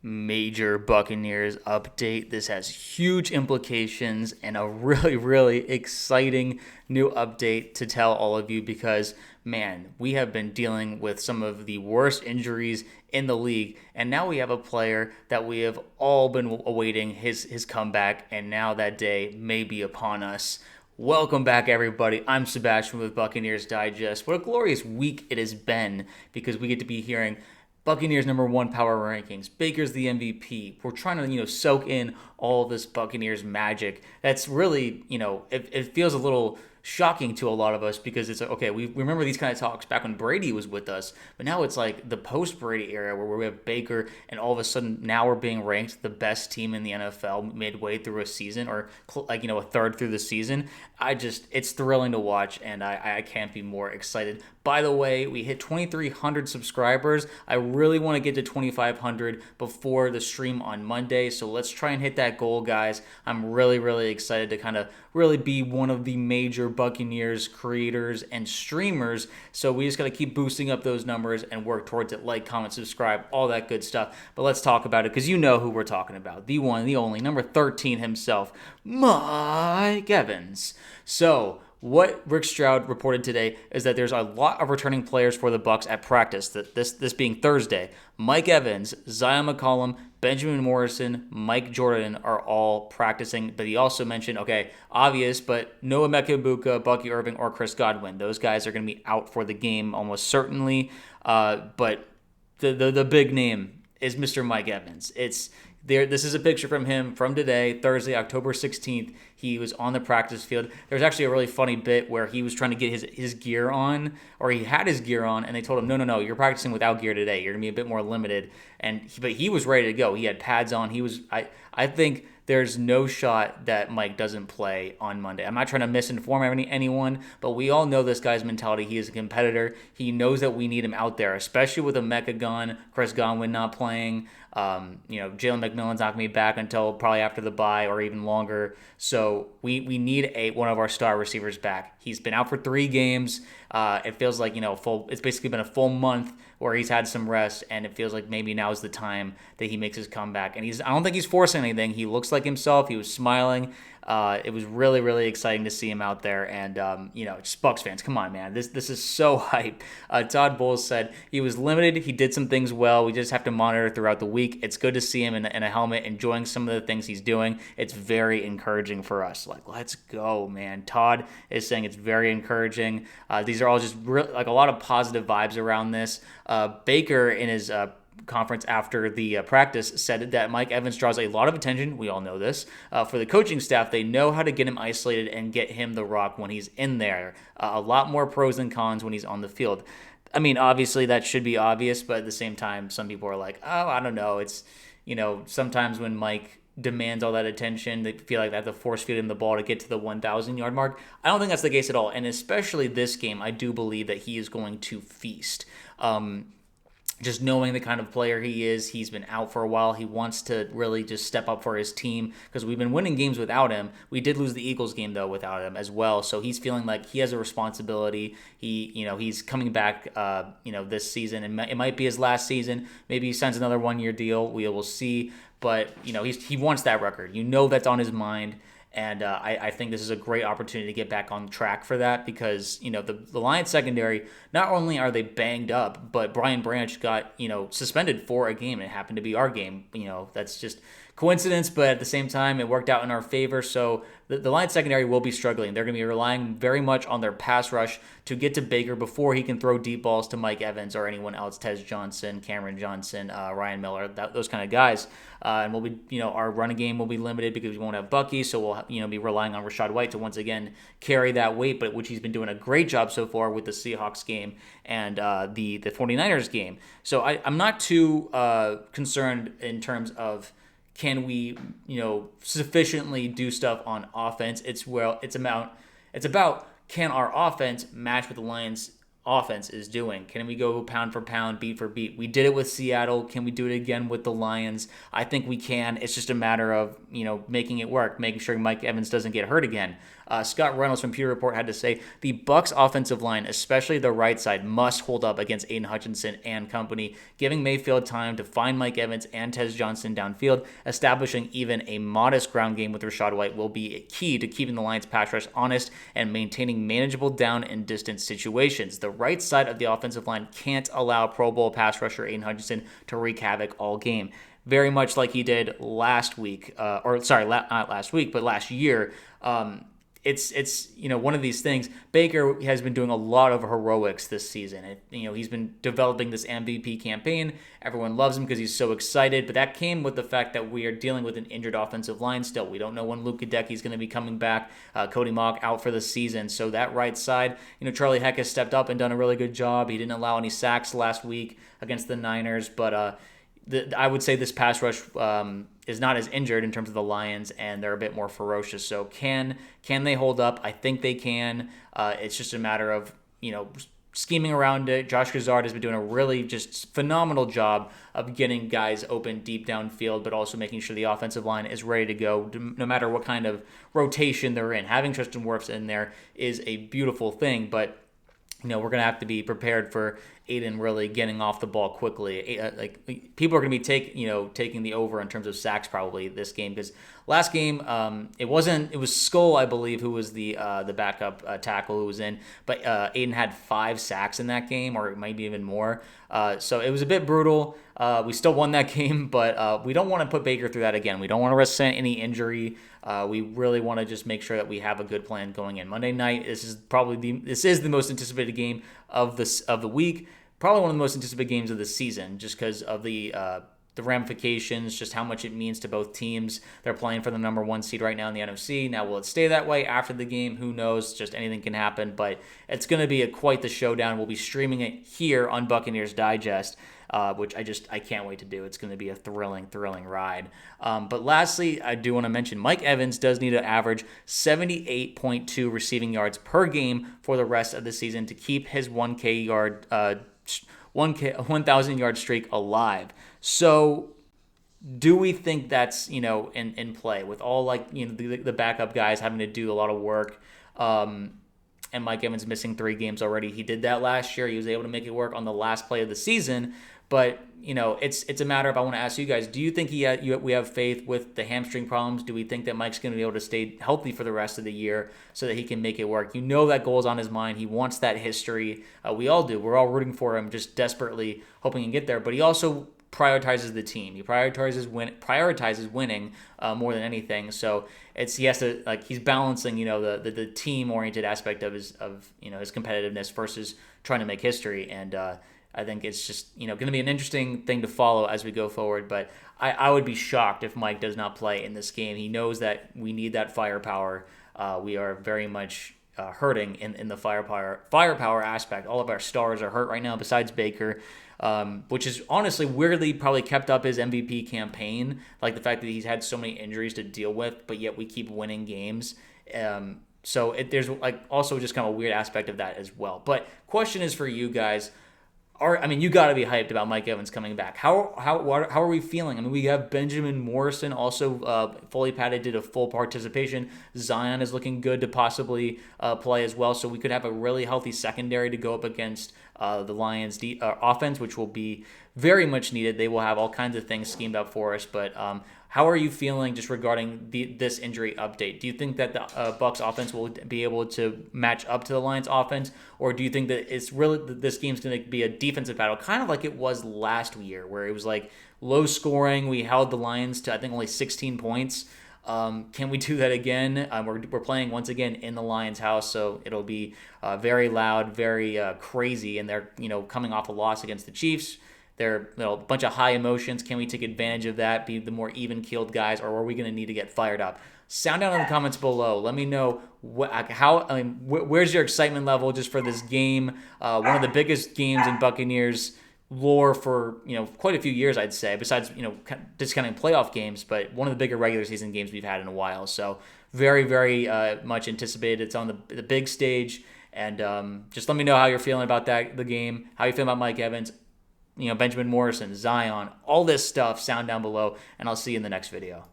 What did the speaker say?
major Buccaneers update. This has huge implications and a really, really exciting new update to tell all of you because, man, we have been dealing with some of the worst injuries in the league, and now we have a player that we have all been awaiting his comeback, and now that day may be upon us. Welcome back, everybody. I'm Sebastian with Buccaneers Digest. What a glorious week it has been because we get to be hearing Buccaneers #1 power rankings. Baker's the MVP. We're trying to, soak in all of this Buccaneers magic. That's really, it feels a little shocking to a lot of us because it's okay. We remember these kind of talks back when Brady was with us, but now it's like the post-Brady era where we have Baker, and all of a sudden now we're being ranked the best team in the NFL midway through a season, or a third through the season. It's thrilling to watch, and I can't be more excited. By the way, we hit 2,300 subscribers. I really want to get to 2,500 before the stream on Monday, so let's try and hit that goal, guys. I'm really, really excited to kind of really be one of the major Buccaneers creators and streamers, so we just got to keep boosting up those numbers and work towards it. Like, comment, subscribe, all that good stuff. But let's talk about it because you know who we're talking about. The one, the only, number 13 himself, Mike Evans. So, what Rick Stroud reported today is that there's a lot of returning players for the Bucs at practice, this being Thursday. Mike Evans, Zion McCollum, Benjamin Morrison, Mike Jordan are all practicing, but he also mentioned, obvious, but no Emeka Egbuka, Bucky Irving, or Chris Godwin. Those guys are going to be out for the game almost certainly, but the big name is Mr. Mike Evans. This is a picture from him from today, Thursday, October 16th. He was on the practice field. There was actually a really funny bit where he was trying to get his gear on, or he had his gear on, and they told him, no, you're practicing without gear today. You're going to be a bit more limited. But he was ready to go. He had pads on. I think there's no shot that Mike doesn't play on Monday. I'm not trying to misinform anyone, but we all know this guy's mentality. He is a competitor. He knows that we need him out there, especially with Emeka gone, Chris Godwin not playing. Jalen McMillan's not going to be back until probably after the bye or even longer. So we need one of our star receivers back. He's been out for 3 games. It feels like, it's basically been a full month where he's had some rest, and it feels like maybe now is the time that he makes his comeback. And I don't think he's forcing anything. He looks like himself. He was smiling. It was really, really exciting to see him out there. And, just Bucs fans, come on, man. This is so hype. Todd Bowles said he was limited. He did some things well. We just have to monitor throughout the week. It's good to see him in a helmet, enjoying some of the things he's doing. It's very encouraging for us. Let's go, man. Todd is saying it's very encouraging. These are all just a lot of positive vibes around this. Baker, in his conference after the practice, said that Mike Evans draws a lot of attention. We all know this. For the coaching staff, they know how to get him isolated and get him the rock when he's in there. A lot more pros than cons when he's on the field. I mean, obviously that should be obvious, but at the same time, some people are like, oh, I don't know. It's, sometimes when Mike demands all that attention, they feel like they have to force feed him the ball to get to the 1,000-yard mark. I don't think that's the case at all. And especially this game, I do believe that he is going to feast. Just knowing the kind of player he is, he's been out for a while. He wants to really just step up for his team because we've been winning games without him. We did lose the Eagles game, though, without him as well. So he's feeling like he has a responsibility. He's coming back, this season. And it might be his last season. Maybe he signs another 1-year deal. We will see. But, he wants that record. That's on his mind. And I think this is a great opportunity to get back on track for that because, the Lions secondary, not only are they banged up, but Brian Branch got, suspended for a game. And it happened to be our game. That's just coincidence, but at the same time, it worked out in our favor. So the Lions secondary will be struggling. They're going to be relying very much on their pass rush to get to Baker before he can throw deep balls to Mike Evans or anyone else, Tez Johnson, Cameron Johnson, Ryan Miller, those kind of guys. And we'll be, our running game will be limited because we won't have Bucky, so we'll, be relying on Rachaad White to once again carry that weight, but which he's been doing a great job so far with the Seahawks game and the 49ers game. So I'm not too concerned in terms of can we, sufficiently do stuff on offense. It's about can our offense match what the Lions offense is doing? Can we go pound for pound, beat for beat? We did it with Seattle. Can we do it again with the Lions? I think we can. It's just a matter of, making it work, making sure Mike Evans doesn't get hurt again. Scott Reynolds from Pewter Report had to say the Bucs offensive line, especially the right side, must hold up against Aiden Hutchinson and company, giving Mayfield time to find Mike Evans and Tez Johnson downfield. Establishing even a modest ground game with Rachaad White will be key to keeping the Lions pass rush honest and maintaining manageable down and distance situations. The right side of the offensive line can't allow Pro Bowl pass rusher Aiden Hutchinson to wreak havoc all game. Very much like he did last week, not last week, but last year. It's one of these things. Baker has been doing a lot of heroics this season. He's been developing this MVP campaign. Everyone loves him because he's so excited, but that came with the fact that we are dealing with an injured offensive line still. We don't know when Luke Gadecki is going to be coming back. Cody Mock out for the season, so that right side, Charlie Heck has stepped up and done a really good job. He didn't allow any sacks last week against the Niners, but I would say this pass rush is not as injured in terms of the Lions, and they're a bit more ferocious. So can they hold up? I think they can. It's just a matter of scheming around it. Josh Gazard has been doing a really just phenomenal job of getting guys open deep downfield, but also making sure the offensive line is ready to go no matter what kind of rotation they're in. Having Tristan Wirfs in there is a beautiful thing, but we're going to have to be prepared for Aiden really getting off the ball quickly. People are going to be taking the over in terms of sacks probably this game, because last game it was Skull, I believe, who was the backup tackle who was in, but Aiden had 5 sacks in that game, or maybe even more. So it was a bit brutal. We still won that game, but we don't want to put Baker through that again. We don't want to risk any injury. We really want to just make sure that we have a good plan going in. Monday night, this is the most anticipated game of the week. Probably one of the most anticipated games of the season, just because of the ramifications, just how much it means to both teams. They're playing for the number 1 seed right now in the NFC. Now, will it stay that way after the game? Who knows? Just anything can happen, but it's going to be quite the showdown. We'll be streaming it here on Buccaneers Digest, which I can't wait to do. It's going to be a thrilling ride. But lastly, I do want to mention Mike Evans does need to average 78.2 receiving yards per game for the rest of the season to keep his 1,000 yard streak alive. So do we think that's in play with all the backup guys having to do a lot of work, and Mike Evans missing 3 games already? He did that last year. He was able to make it work on the last play of the season. But it's a matter of, I want to ask you guys, do you think we have faith with the hamstring problems? Do we think that Mike's going to be able to stay healthy for the rest of the year so that he can make it work? That goal is on his mind. He wants that history. We all do. We're all rooting for him, just desperately hoping he can get there. But he also prioritizes the team. He prioritizes winning more than anything. So he's balancing the team oriented aspect of his competitiveness versus trying to make history. And I think it's just going to be an interesting thing to follow as we go forward. But I would be shocked if Mike does not play in this game. He knows that we need that firepower. We are very much hurting in the firepower aspect. All of our stars are hurt right now besides Baker, which is honestly weirdly probably kept up his MVP campaign. Like the fact that he's had so many injuries to deal with, but yet we keep winning games. So there's also just kind of a weird aspect of that as well. But question is for you guys. You got to be hyped about Mike Evans coming back. How are we feeling? We have Benjamin Morrison also fully padded, did a full participation. Zion is looking good to possibly play as well. So we could have a really healthy secondary to go up against the Lions' offense, which will be very much needed. They will have all kinds of things schemed up for us. But how are you feeling just regarding this injury update? Do you think that the Bucs offense will be able to match up to the Lions offense, or do you think that this game's going to be a defensive battle, kind of like it was last year, where it was low scoring? We held the Lions to I think only 16 points. Can we do that again? We're playing once again in the Lions' house, so it'll be very loud, very crazy, and they're coming off a loss against the Chiefs. They're a bunch of high emotions. Can we take advantage of that, be the more even-keeled guys, or are we going to need to get fired up? Sound out in the comments below. Let me know where's your excitement level just for this game. One of the biggest games in Buccaneers lore for quite a few years, I'd say, besides discounting playoff games, but one of the bigger regular season games we've had in a while. So very, very much anticipated. It's on the big stage, and just let me know how you're feeling about the game, how you feel about Mike Evans, Benjamin Morrison, Zion, all this stuff. Sound down below, and I'll see you in the next video.